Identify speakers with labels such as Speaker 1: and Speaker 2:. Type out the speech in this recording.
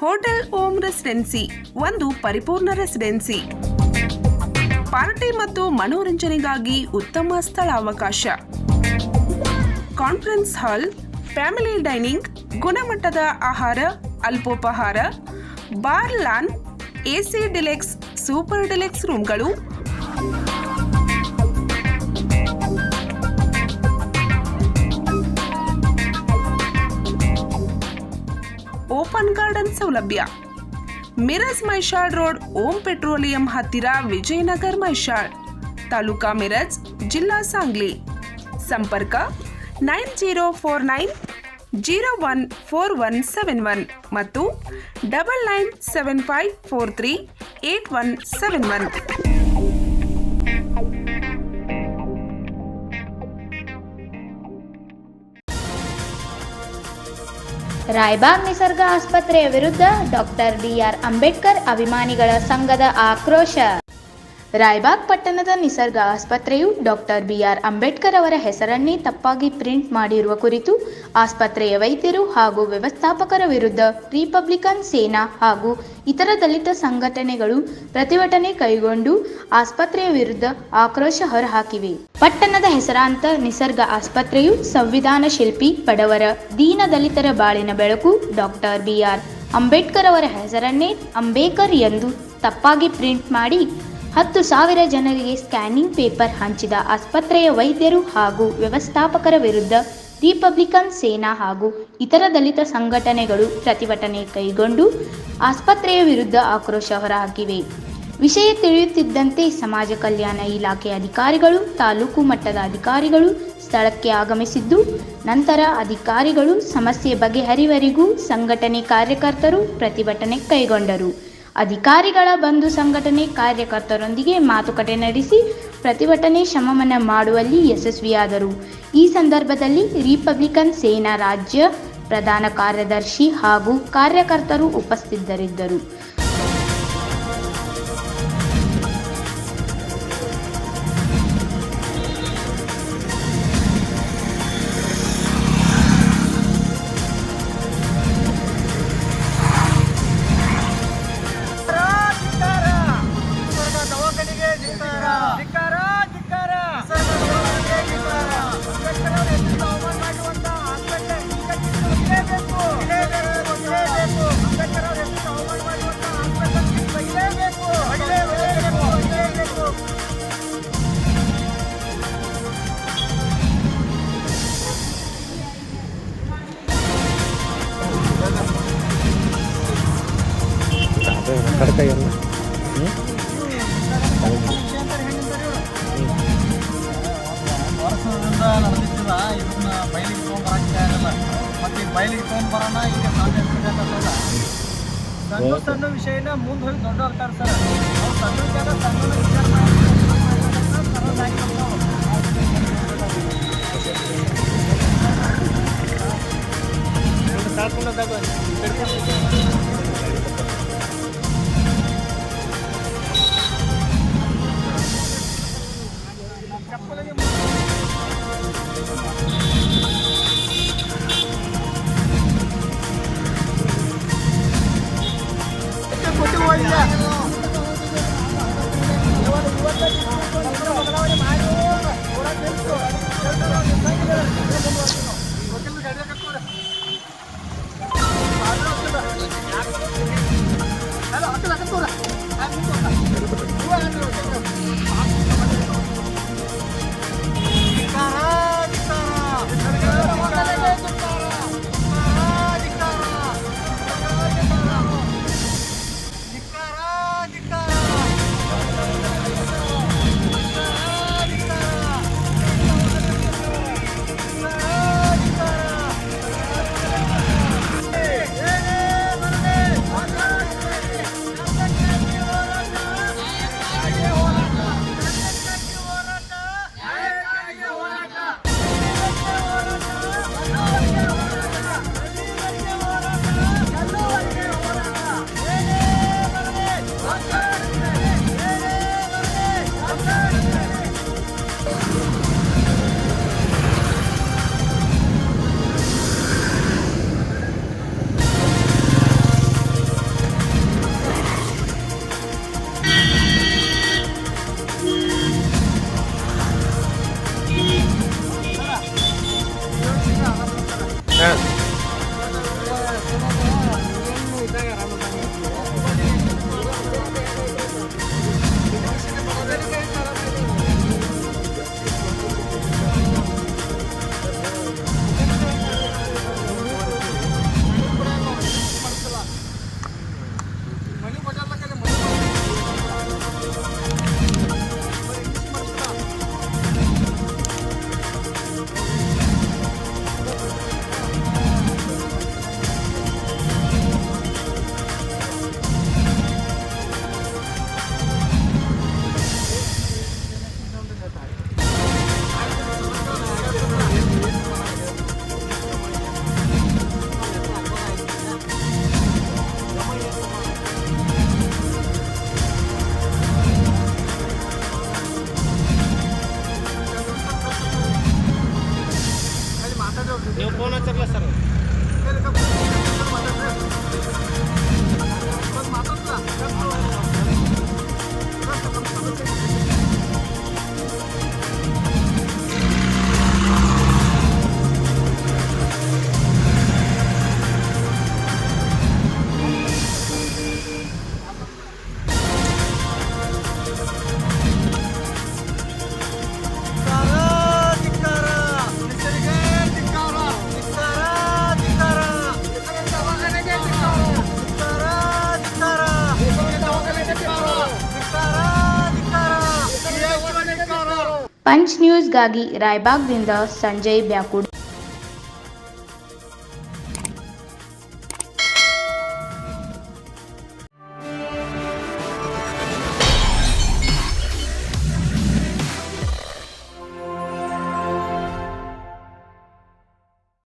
Speaker 1: Hotel ohm residency ಒಂದು ಪರಿಪೂರ್ಣ residency. Party ಮತ್ತು ಮನೋರಂಜನೆಗಾಗಿ ಉತ್ತಮ ಸ್ಥಳಾವಕಾಶ. ಕಾನ್ಫರೆನ್ಸ್ ಹಾಲ್, ಫ್ಯಾಮಿಲಿ ಡೈನಿಂಗ್, ಗುಣಮಟ್ಟದ ಆಹಾರ, ಅಲ್ಪೋಪಹಾರ, bar, lawn, AC deluxe, super deluxe ರೂಮ್ಗಳು, ಓಪನ್ ಗಾರ್ಡನ್ ಸೌಲಭ್ಯ. ಮಿರಜ್ ಮೈಷಾಳ್ ರೋಡ್, ಓಂ ಪೆಟ್ರೋಲಿಯಂ ಹತ್ತಿರ, ವಿಜಯನಗರ್ ಮೈಷಾಳ್, ತಾಲೂಕಾ ಮಿರಜ್, ಜಿಲ್ಲಾ ಸಾಂಗ್ಲಿ. ಸಂಪರ್ಕ 9049014171 ಮತ್ತು 9975438171.
Speaker 2: ರಾಯಬಾಗ್ ನಿಸರ್ಗ ಆಸ್ಪತ್ರೆಯ ವಿರುದ್ಧ ಡಾಕ್ಟರ್ ಡಿ.ಆರ್. ಅಂಬೇಡ್ಕರ್ ಅಭಿಮಾನಿಗಳ ಸಂಘದ ಆಕ್ರೋಶ. ರಾಯಬಾಗ್ ಪಟ್ಟಣದ ನಿಸರ್ಗ ಆಸ್ಪತ್ರೆಯು ಡಾಕ್ಟರ್ ಬಿ.ಆರ್. ಅಂಬೇಡ್ಕರ್ ಅವರ ಹೆಸರನ್ನೇ ತಪ್ಪಾಗಿ ಪ್ರಿಂಟ್ ಮಾಡಿರುವ ಕುರಿತು ಆಸ್ಪತ್ರೆಯ ವೈದ್ಯರು ಹಾಗೂ ವ್ಯವಸ್ಥಾಪಕರ ವಿರುದ್ಧ ರಿಪಬ್ಲಿಕನ್ ಸೇನಾ ಹಾಗೂ ಇತರ ದಲಿತ ಸಂಘಟನೆಗಳು ಪ್ರತಿಭಟನೆ ಕೈಗೊಂಡು ಆಸ್ಪತ್ರೆಯ ವಿರುದ್ಧ ಆಕ್ರೋಶ ಹೊರಹಾಕಿವೆ. ಪಟ್ಟಣದ ಹೆಸರಾಂತ ನಿಸರ್ಗ ಆಸ್ಪತ್ರೆಯು ಸಂವಿಧಾನ ಶಿಲ್ಪಿ, ಬಡವರ, ದೀನ ದಲಿತರ ಬಾಳಿನ ಬೆಳಕು ಡಾಕ್ಟರ್ ಬಿ.ಆರ್. ಅಂಬೇಡ್ಕರ್ ಅವರ ಹೆಸರನ್ನೇ ಅಂಬೇಕರ್ ಎಂದು ತಪ್ಪಾಗಿ ಪ್ರಿಂಟ್ ಮಾಡಿ 10,000 ಜನರಿಗೆ ಸ್ಕ್ಯಾನಿಂಗ್ ಪೇಪರ್ ಹಂಚಿದ ಆಸ್ಪತ್ರೆಯ ವೈದ್ಯರು ಹಾಗೂ ವ್ಯವಸ್ಥಾಪಕರ ವಿರುದ್ಧ ರಿಪಬ್ಲಿಕನ್ ಸೇನಾ ಹಾಗೂ ಇತರ ದಲಿತ ಸಂಘಟನೆಗಳು ಪ್ರತಿಭಟನೆ ಕೈಗೊಂಡು ಆಸ್ಪತ್ರೆಯ ವಿರುದ್ಧ ಆಕ್ರೋಶ ಹೊರಹಾಕಿವೆ. ವಿಷಯ ತಿಳಿಯುತ್ತಿದ್ದಂತೆ ಸಮಾಜ ಕಲ್ಯಾಣ ಇಲಾಖೆ ಅಧಿಕಾರಿಗಳು, ತಾಲೂಕು ಮಟ್ಟದ ಅಧಿಕಾರಿಗಳು ಸ್ಥಳಕ್ಕೆ ಆಗಮಿಸಿದ್ದು, ನಂತರ ಅಧಿಕಾರಿಗಳು ಸಮಸ್ಯೆ ಬಗೆಹರಿವರೆಗೂ ಸಂಘಟನೆ ಕಾರ್ಯಕರ್ತರು ಪ್ರತಿಭಟನೆ ಕೈಗೊಂಡರು. ಅಧಿಕಾರಿಗಳ ಬಂದು ಸಂಘಟನೆ ಕಾರ್ಯಕರ್ತರೊಂದಿಗೆ ಮಾತುಕತೆ ನಡೆಸಿ ಪ್ರತಿಭಟನೆ ಶಮನ ಮಾಡುವಲ್ಲಿ ಯಶಸ್ವಿಯಾದರು. ಈ ಸಂದರ್ಭದಲ್ಲಿ ರಿಪಬ್ಲಿಕನ್ ಸೇನಾ ರಾಜ್ಯ ಪ್ರಧಾನ ಕಾರ್ಯದರ್ಶಿ ಹಾಗೂ ಕಾರ್ಯಕರ್ತರು ಉಪಸ್ಥಿತರಿದ್ದರು.
Speaker 3: ವರ್ಷದಿಂದ ನಡೆದಿದ್ದಿಲ್ಲ, ಇದನ್ನ ಬಯಲಿಗೆ ತೊಗೊಂಡ್ಬರಕ್ಕೆ ಆಗಲ್ಲ. ಮತ್ತು ಬಯಲಿಗೆ ತೊಗೊಂಡ್ಬರೋಣ ಈಗ ಸಾಧ್ಯ ಸಣ್ಣ ಸಣ್ಣ ವಿಷಯನ ಮುಂದೆ ಹೋಗಿ ದೊಡ್ಡ ಆಗ್ತಾರೆ ಸರ್. ನಾವು ಸಣ್ಣ ವಿಚಾರ ಸಣ್ಣ ವಿಚಾರ
Speaker 4: ಹಾಂ ನೀವು ಫೋನ್ ಹಚ್ಚಿರಲ್ಲ ಸರ್
Speaker 2: ಪಂಚ್ ನ್ಯೂಸ್ಗಾಗಿ ರಾಯಬಾಗ್ದಿಂದ ಸಂಜಯ್ ಬ್ಯಾಕುಡ್.